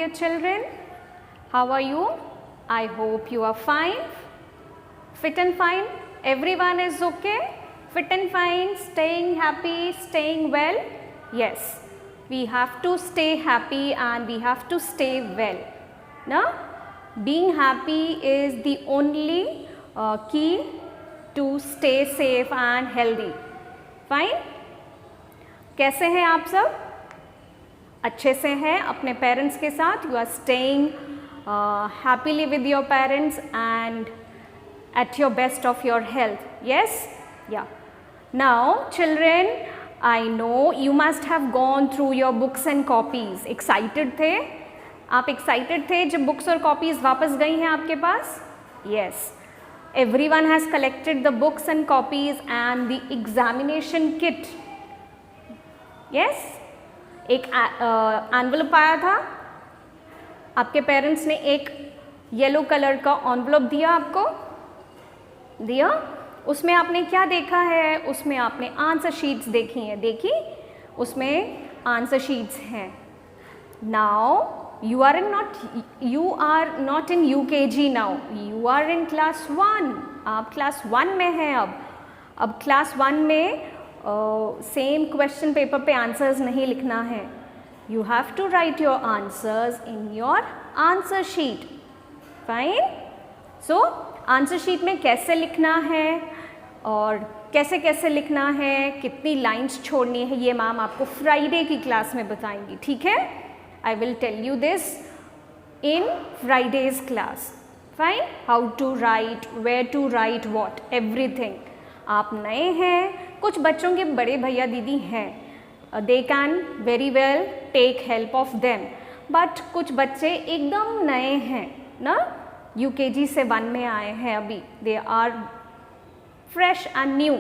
dear children? How are you? I hope you are fine. Fit and fine? Everyone is okay? Fit and fine, staying happy, staying well? Yes, we have to stay happy and we have to stay well. Now, being happy is the only key to stay safe and healthy. Fine? कैसे हैं आप सब? अच्छे से हैं अपने parents के साथ? You are staying happily with your parents and at your best of your health. Yes? Yeah. Now, children, I know you must have gone through your books and copies. Excited थे? आप excited थे जब books और copies वापस गई हैं आपके पास? Yes. Everyone has collected the books and copies and the examination kit. Yes? एक एनवलप आया था, आपके पेरेंट्स ने एक येलो कलर का एनवलप दिया आपको, दिया, उसमें आपने क्या देखा है? उसमें आपने आंसर शीट्स देखी हैं, देखी? उसमें आंसर शीट्स हैं. Now you are not in UKG now, you are in class 1. आप class 1 में हैं अब class 1 में सेम क्वेश्चन पेपर पे आंसर्स नहीं लिखना है. You have to write your answers in your answer sheet. Fine? So answer sheet में कैसे लिखना है और कैसे कैसे लिखना है, कितनी लाइंस छोड़नी है, ये मैम आपको फ्राइडे की क्लास में बताएंगी. ठीक है? I will tell you this in Friday's class. Fine? How to write, where to write, what, everything. आप नए हैं, कुछ बच्चों के बड़े भैया दीदी हैं, they can very well take help of them, but कुछ बच्चे एकदम नए हैं ना, यूकेजी से 1 में आए हैं अभी, they are fresh and new,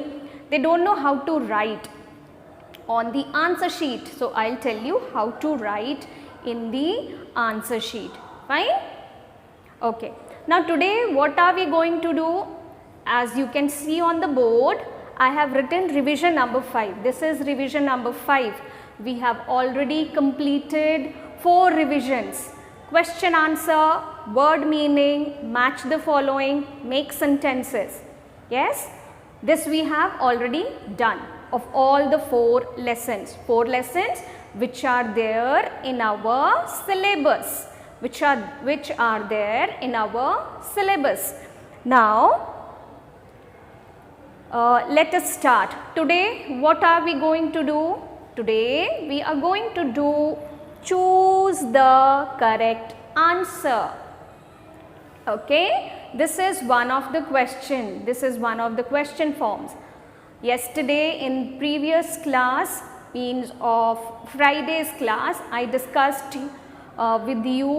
they don't know how to write on the answer sheet. So I will tell you how to write in the answer sheet. Fine? Okay. Now today what are we going to do? As you can see on the board, I have written revision number 5. This is revision number 5. We have already completed 4 revisions. Question answer, word meaning, match the following, make sentences. Yes? This we have already done of all the 4 lessons. 4 lessons which are there in our syllabus. Which are there in our syllabus. Now, let us start. Today what are we going to do? Today we are going to do choose the correct answer. Okay, this is one of the question, this is one of the question forms. Yesterday in previous class, means of Friday's class, I discussed with you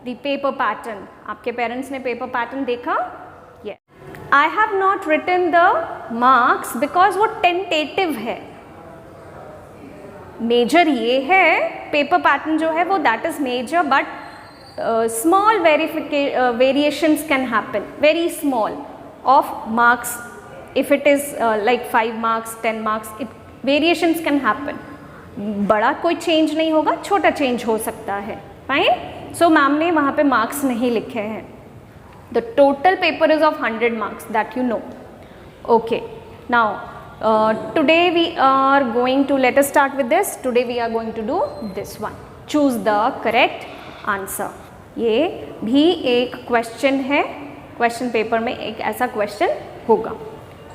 the paper pattern. आपके parents ने paper pattern देखा? I have not written the marks because वो tentative है. Major ये है, paper pattern जो है वो that is major, but small variations can happen, very small of marks. If it is like 5 marks, 10 marks, variations can happen. बड़ा कोई change नहीं होगा, छोटा change हो सकता है. Fine? So मैम ने वहाँ पे marks नहीं लिखे हैं. The total paper is of 100 marks, that you know. Okay. Now, today we are going to, let us start with this. Today we are going to do this one. Choose the correct answer. ये भी एक question है. Question paper में एक ऐसा question होगा.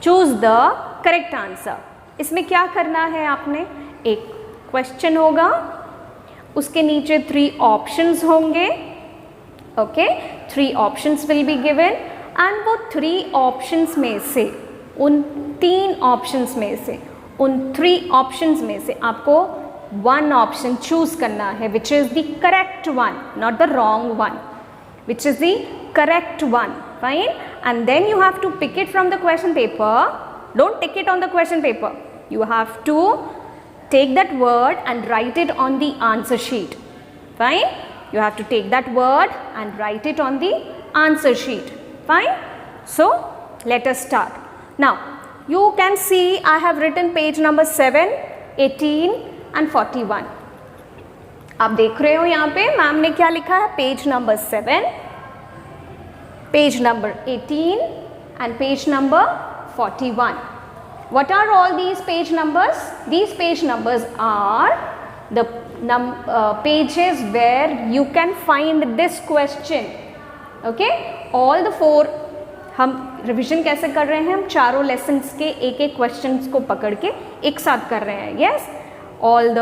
Choose the correct answer. इसमें क्या करना है आपने? एक question होगा, उसके नीचे 3 options होंगे. Okay, 3 options will be given and वो 3 options में से, उन 3 options में से, उन 3 options में से आपको 1 option choose करना है, which is the correct one, not the wrong one, which is the correct one. Fine? And then you have to pick it from the question paper. Don't take it on the question paper. You have to take that word and write it on the answer sheet. Fine? You have to take that word and write it on the answer sheet. Fine? So, let us start. Now, you can see I have written page number 7, 18 and 41. आप देख रहे हो यहाँ पे ma'am ने क्या लिखा है, page number 7, page number 18 and page number 41. What are all these page numbers? These page numbers are the pages where you can find this question. Okay? All the 4 हम रिविजन कैसे कर रहे हैं, हम चारों लेसन्स के एक एक क्वेश्चंस को पकड़ के एक साथ कर रहे हैं. Yes, all the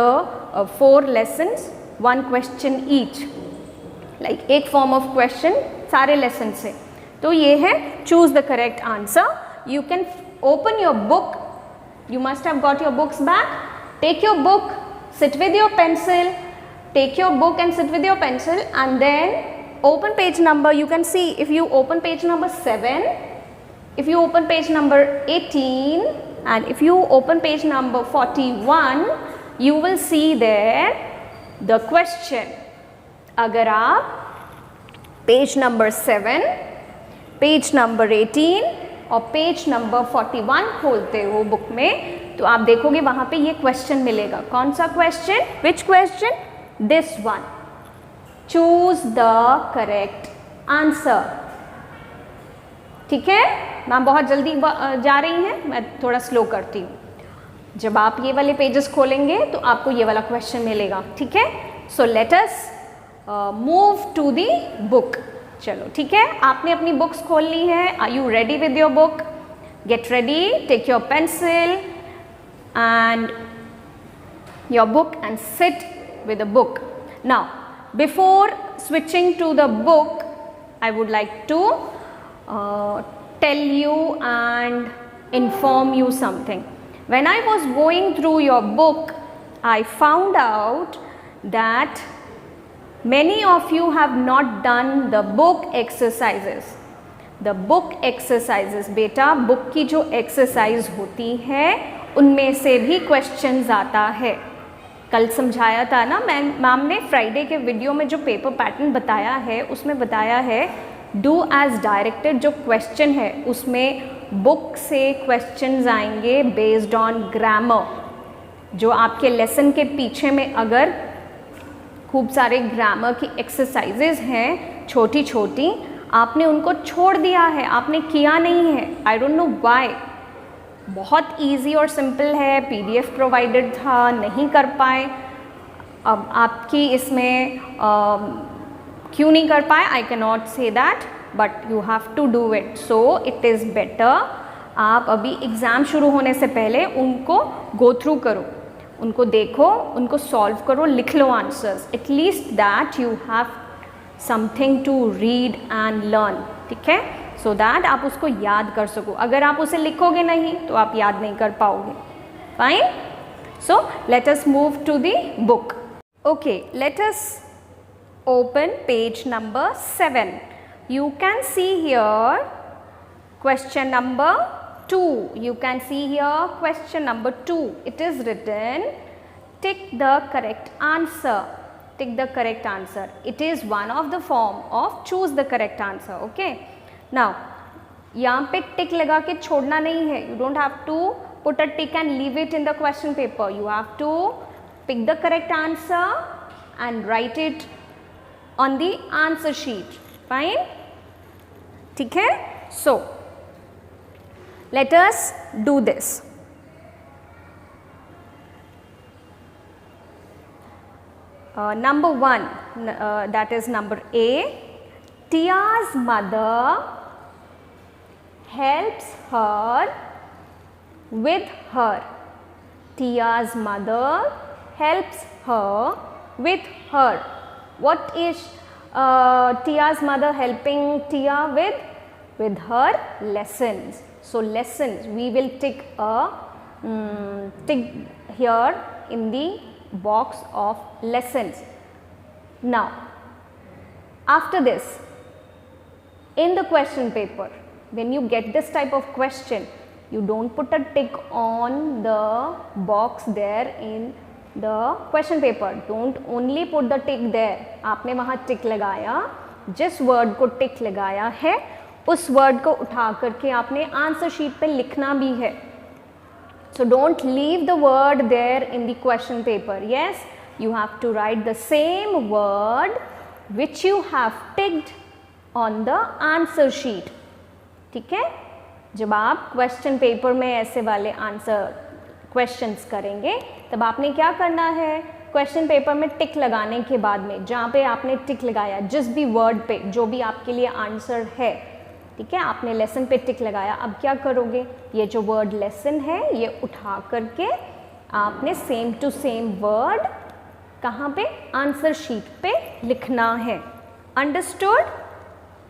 4 lessons 1 question each, like एक फॉर्म ऑफ क्वेश्चन सारे लेसन से. तो ये है choose the correct answer. You can open your book, you must have got your books back. Take your book, sit with your pencil, take your book and sit with your pencil and then open page number. You can see if you open page number 7, if you open page number 18 and if you open page number 41, you will see there the question. अगर आप page number 7, page number 18 और page number 41 खोलते हो book में तो आप देखोगे वहाँ पे ये क्वेश्चन मिलेगा. कौन सा question? Which question? This one. Choose the correct answer. ठीक है मैम, बहुत जल्दी जा रही हैं, मैं थोड़ा स्लो करती हूँ. जब आप ये वाले पेजेस खोलेंगे तो आपको ये वाला क्वेश्चन मिलेगा. ठीक है, so let us move to the book. चलो ठीक है, आपने अपनी बुक्स खोल ली है. Are you ready with your book? Get ready, take your pencil and your book and sit with the book. Now before switching to the book, I would like to tell you and inform you something. When I was going through your book, I found out that many of you have not done the book exercises. The book exercises, बेटा book की जो exercise होती है उनमें से भी questions आता है. कल समझाया था ना मैम ने, फ्राइडे के वीडियो में जो पेपर पैटर्न बताया है उसमें बताया है डू एज डायरेक्टेड. जो क्वेश्चन है उसमें बुक से क्वेश्चंस आएंगे बेस्ड ऑन ग्रामर. जो आपके लेसन के पीछे में अगर खूब सारे ग्रामर की एक्सरसाइजेज हैं छोटी छोटी, आपने उनको छोड़ दिया है, आपने किया नहीं है. I don't know why. बहुत इजी और सिंपल है, पीडीएफ प्रोवाइडेड था, नहीं कर पाए. अब आपकी इसमें क्यों नहीं कर पाए, I can not say that, but you have to do it. So it is better आप अभी एग्ज़ाम शुरू होने से पहले उनको गो थ्रू करो, उनको देखो, उनको सॉल्व करो, लिख लो answers. At least that you have something to read and learn. ठीक है, सो दैट आप उसको याद कर सको. अगर आप उसे लिखोगे नहीं तो आप याद नहीं कर पाओगे. Fine. So let us move to the book. Okay, let us open page number 7. You can see here question number 2. You can see here question number 2. It is written, tick the correct answer. Tick the correct answer. It is one of the form of choose the correct answer. Okay. Now यहाँ पे टिक लगा के छोड़ना नहीं है. You don't have to put a tick and leave it in the question paper. You have to pick the correct answer and write it on the answer sheet. Fine. ठीक है. So let us do this. Number 1, that is number A. Tia's mother helps her with her. Tia's mother helps her with her. What is Tia's mother helping Tia with? With her lessons. So lessons, we will tick a tick here in the box of lessons. Now after this, in the question paper, when you get this type of question, you don't put a tick on the box there in the question paper. Don't only put the tick there. आपने वहाँ tick लगाया, जिस word को tick लगाया है उस word को उठा करके आपने आंसर शीट पे लिखना भी है. So don't leave the word there in the question paper. Yes, you have to write the same word which you have ticked on the answer sheet. ठीक है, जब आप क्वेश्चन पेपर में ऐसे वाले आंसर क्वेश्चंस करेंगे तब आपने क्या करना है, क्वेश्चन पेपर में टिक लगाने के बाद में जहाँ पे आपने टिक लगाया, जिस भी वर्ड पे जो भी आपके लिए आंसर है, ठीक है, आपने लेसन पे टिक लगाया, अब क्या करोगे, ये जो वर्ड लेसन है ये उठा करके आपने सेम टू सेम वर्ड कहाँ पे, आंसर शीट पे लिखना है. अंडरस्टूड?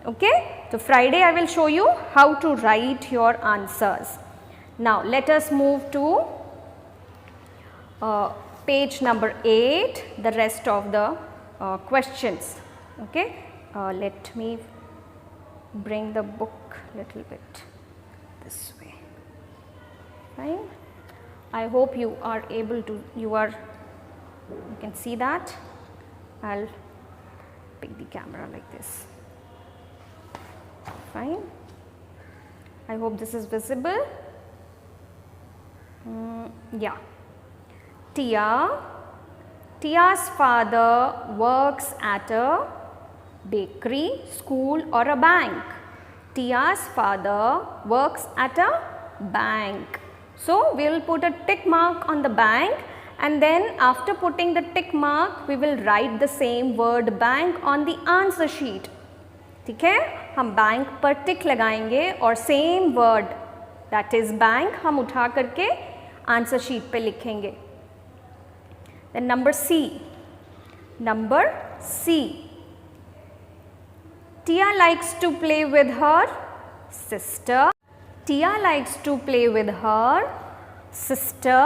ओके, तो Friday I will show you how to write your answers. Now let us move to page number 8, the rest of the questions. Okay, let me bring the book little bit this way. Fine. I hope you are able to, you can see that. I'll pick the camera like this. Fine. I hope this is visible. Yeah. Tia's father works at a bakery, school or a bank. Tia's father works at a bank. So, we will put a tick mark on the bank, and then after putting the tick mark, we will write the same word bank on the answer sheet. ठीक है, हम bank पर टिक लगाएंगे और same word that is bank हम उठा करके answer sheet पे लिखेंगे. Then number C. Tia likes to play with her sister. Tia likes to play with her sister,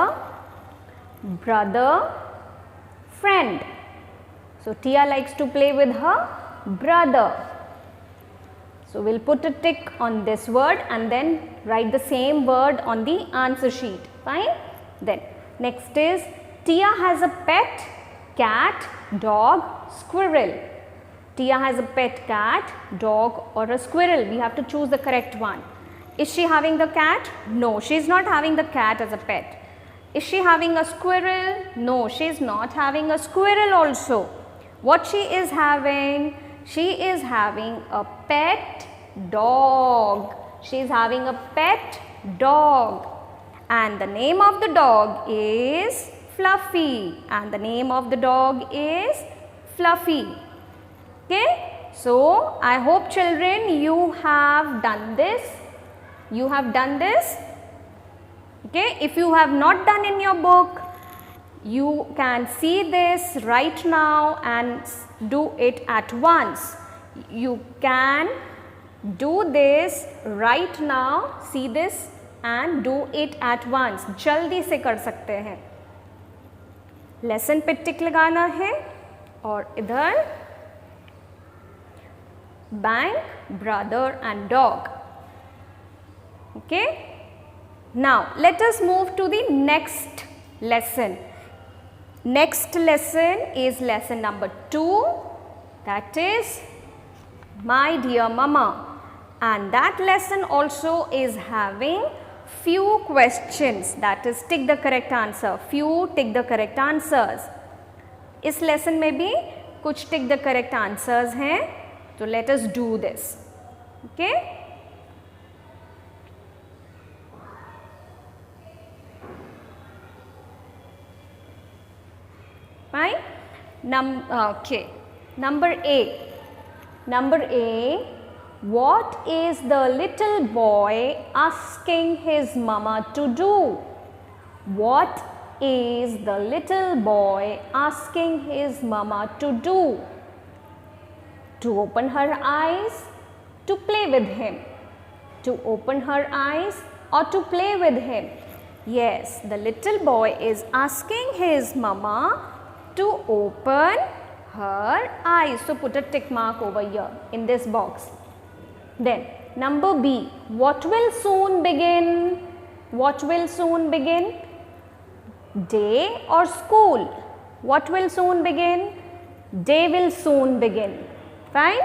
brother, friend. So, Tia likes to play with her brother. So, we will put a tick on this word and then write the same word on the answer sheet. Fine. Then next is Tia has a pet cat, dog, squirrel. Tia has a pet cat, dog or a squirrel. We have to choose the correct one. Is she having the cat? No, she is not having the cat as a pet. Is she having a squirrel? No, she is not having a squirrel also. What she is having? She is having a pet dog. She is having a pet dog. And the name of the dog is Fluffy, and the name of the dog is Fluffy. Okay, so I hope children you have done this. You have done this. Okay, if you have not done in your book, you can see this right now and do it at once. You can do this right now, see this and do it at once. जल्दी से कर सकते हैं. Lesson पे टिक लगाना है और इधर bank, brother and dog. Okay, now let us move to the next lesson. Next lesson is lesson number 2, that is My Dear Mama, and that lesson also is having few questions, that is tick the correct answer, few tick the correct answers. इस lesson में भी कुछ tick the correct answers हैं, तो let us do this. Okay? Fine. Okay. Number A. What is the little boy asking his mama to do? What is the little boy asking his mama to do? To open her eyes, to play with him. To open her eyes or to play with him. Yes, the little boy is asking his mama to open her eyes. So, put a tick mark over here in this box. Then number B, what will soon begin? What will soon begin? Day or school? What will soon begin? Day will soon begin. Fine?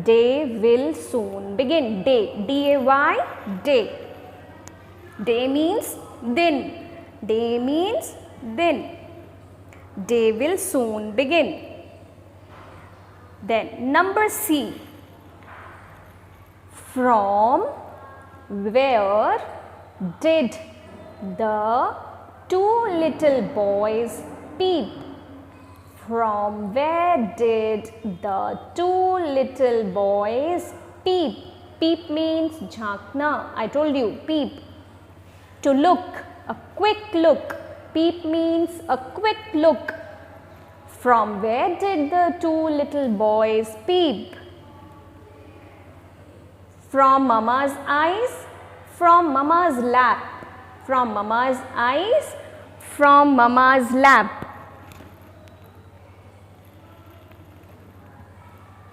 Day will soon begin. Day, D-A-Y, day. Day means din. Day means din. Day will soon begin. Then number C. From where did the two little boys peep? From where did the two little boys peep? Peep means jhankna. I told you, peep. To look, a quick look. Peep means a quick look. From where did the two little boys peep? From Mama's eyes, from Mama's lap. From Mama's eyes, from Mama's lap.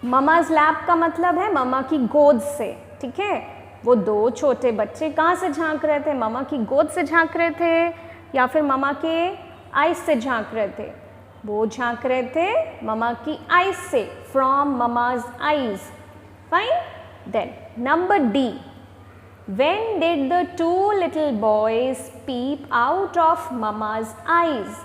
Mama's lap का मतलब है mama की गोद से, ठीक है। वो दो छोटे बच्चे कहाँ से झांक रहे थे? ममा की गोद से झांक रहे थे या फिर ममा के आइज से झांक रहे थे? वो झांक रहे थे ममा की आइज से, from mama's eyes. Fine. Then number D. When did the two little boys peep out of Mama's eyes?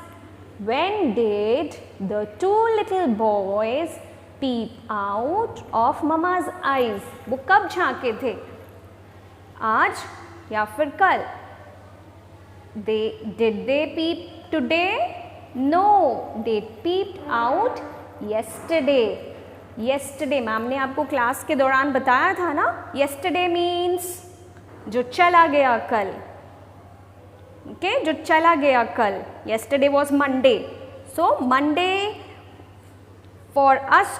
When did the two little boys peep out of Mama's eyes? वो कब झांके थे? आज या फिर कल? Did they peep today? No, they peeped out yesterday. Yesterday, ma'am ने आपको class के दौरान बताया था ना, yesterday means जो चला गया कल, ओके, जो चला गया कल। yesterday was Monday, so Monday for us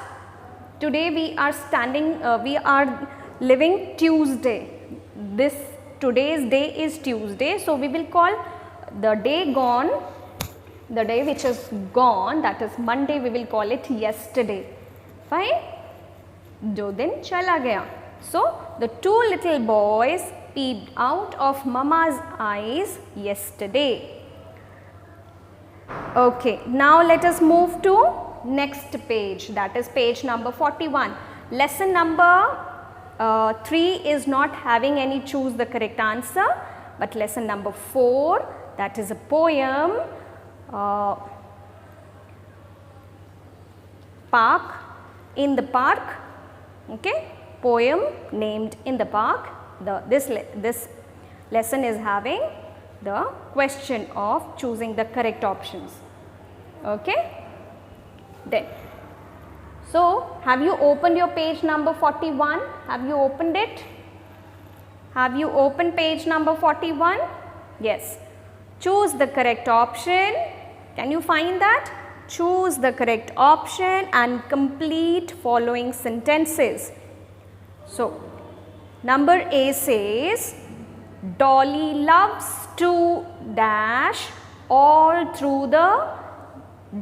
today we are living Tuesday. This today's day is Tuesday, so we will call the day gone, the day which is gone, that is Monday, we will call it yesterday. Fine, जो दिन चला गया. So the two little boys peeped out of Mama's eyes yesterday. Okay, now let us move to next page, that is page number 41. Lesson number 3 is not having any choose the correct answer, but lesson number 4, that is a poem, Park in the Park, okay, poem named in the park. This lesson is having the question of choosing the correct options, okay. Then, so have you opened your page number 41? Have you opened it? Have you opened page number 41? Yes. Choose the correct option. Can you find that? Choose the correct option and complete following sentences. So, number A says, Dolly loves to dash all through the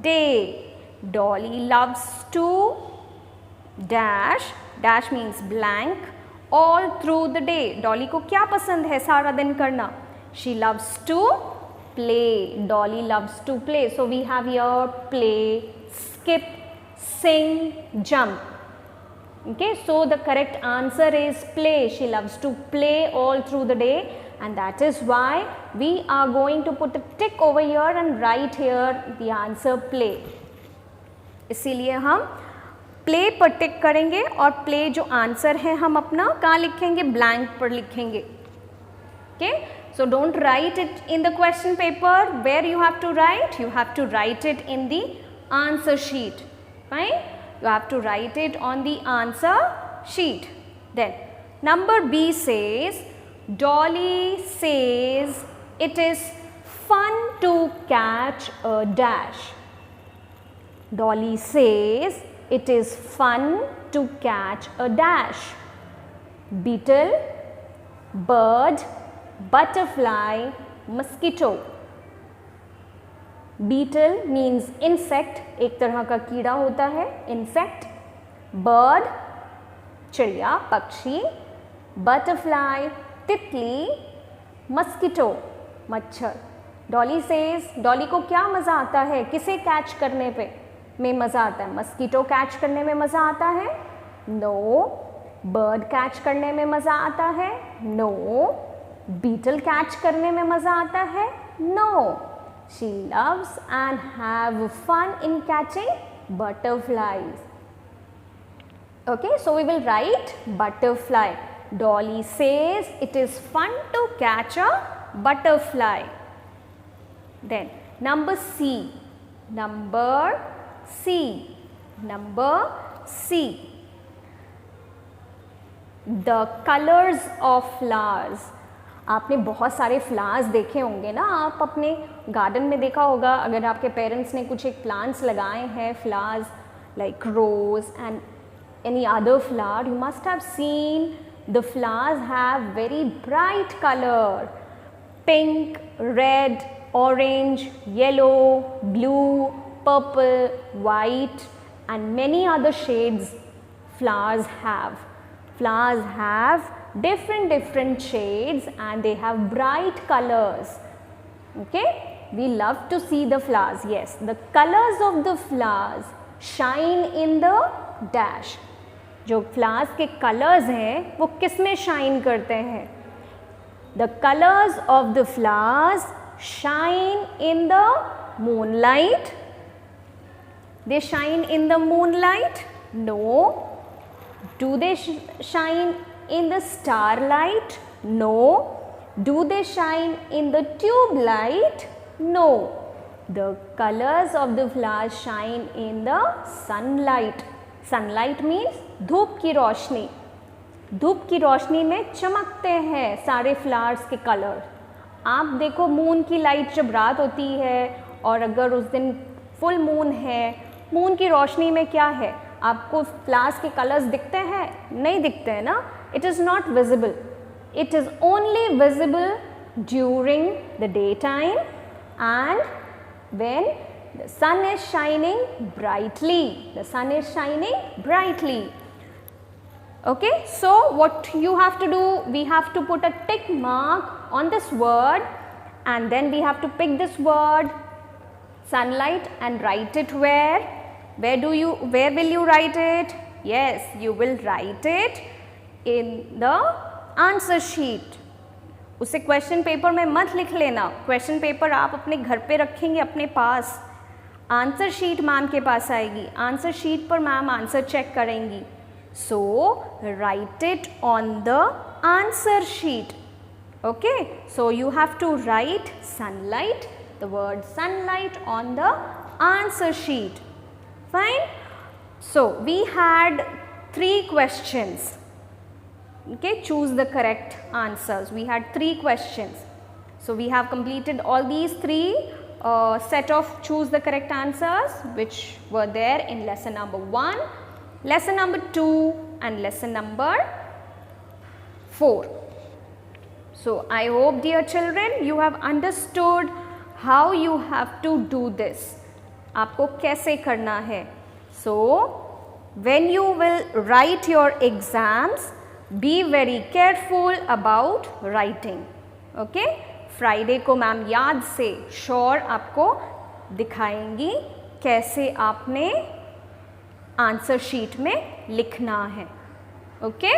day. Dolly loves to dash, dash means blank, all through the day. Dolly को क्या पसंद है सारा दिन करना? She loves to play. Dolly loves to play. So we have here play, skip, sing, jump. Okay, so the correct answer is play. She loves to play all through the day, and that is why we are going to put a tick over here and write here the answer play. इसीलिए हम play पर टिक करेंगे और play जो answer है हम अपना कहाँ लिखेंगे? blank पर लिखेंगे. Okay, so don't write it in the question paper. Where you have to write? You have to write it in the answer sheet. Fine. You have to write it on the answer sheet. Then number B says, Dolly says it is fun to catch a dash. Dolly says it is fun to catch a dash. Beetle, bird, butterfly, mosquito. Beetle means insect, एक तरह का कीड़ा होता है, insect. Bird, चिड़िया, पक्षी. Butterfly, तितली. Mosquito, मच्छर. Dolly says, Dolly को क्या मज़ा आता है? किसे कैच करने पे में मज़ा आता है? Mosquito कैच करने में मज़ा आता है? No. Bird कैच करने में मज़ा आता है? No. Beetle कैच करने में मज़ा आता है? No. She loves and have fun in catching butterflies. Okay, so we will write butterfly. Dolly says it is fun to catch a butterfly. Then number C. Number C. Number C. The colors of flowers. आपने बहुत सारे flowers देखे होंगे ना, आप अपने garden में देखा होगा, अगर आपके पेरेंट्स ने कुछ एक प्लांट्स लगाए हैं, flowers like rose and any other flower, you must have seen the flowers have very bright color, pink, red, orange, yellow, blue, purple, white and many other shades flowers have. Flowers have different shades and they have bright colors. Okay, we love to see the flowers. Yes, the colors of the flowers shine in the dash. जो flowers के colours हैं वो किस में shine करते हैं? The colours of the flowers shine in the moonlight. They shine in the moonlight? No. Do they shine in the starlight? No. Do they shine in the tube light? No. The colors of the flowers shine in the sunlight. Sunlight means धूप की रोशनी. धूप की रोशनी में चमकते हैं सारे flowers के colour. आप देखो मून की लाइट जब रात होती है और अगर उस दिन फुल मून है, मून की रोशनी में क्या है, आपको फ्लावर्स के कलर्स दिखते हैं? नहीं दिखते हैं ना. It is not visible. It is only visible during the daytime and when the sun is shining brightly. The sun is shining brightly. Okay, so what you have to do, we have to put a tick mark on this word and then we have to pick this word sunlight and write it where? Where will you write it? Yes, you will write it in the answer sheet. उसे question paper में मत लिख लेना. Question paper आप अपने घर पे रखेंगे अपने पास. आंसर शीट मैम के पास आएगी. आंसर शीट पर मैम आंसर चेक करेंगी. So write it on the answer sheet. Okay, so you have to write sunlight, the word sunlight on the answer sheet. Fine. So we had 3 questions. Okay, choose the correct answers. We had 3 questions. So we have completed all these 3 set of choose the correct answers which were there in lesson number 1, lesson number 2 and lesson number 4. So I hope dear children you have understood how you have to do this. आपको कैसे करना है. So when you will write your exams, be very careful about writing. Okay, Friday को ma'am याद से sure आपको दिखाएंगी कैसे आपने आंसर शीट में लिखना है. Okay,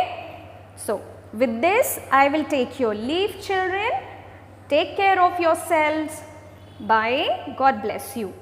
so with this I will take your leave children. Take care of yourselves. Bye. God bless you.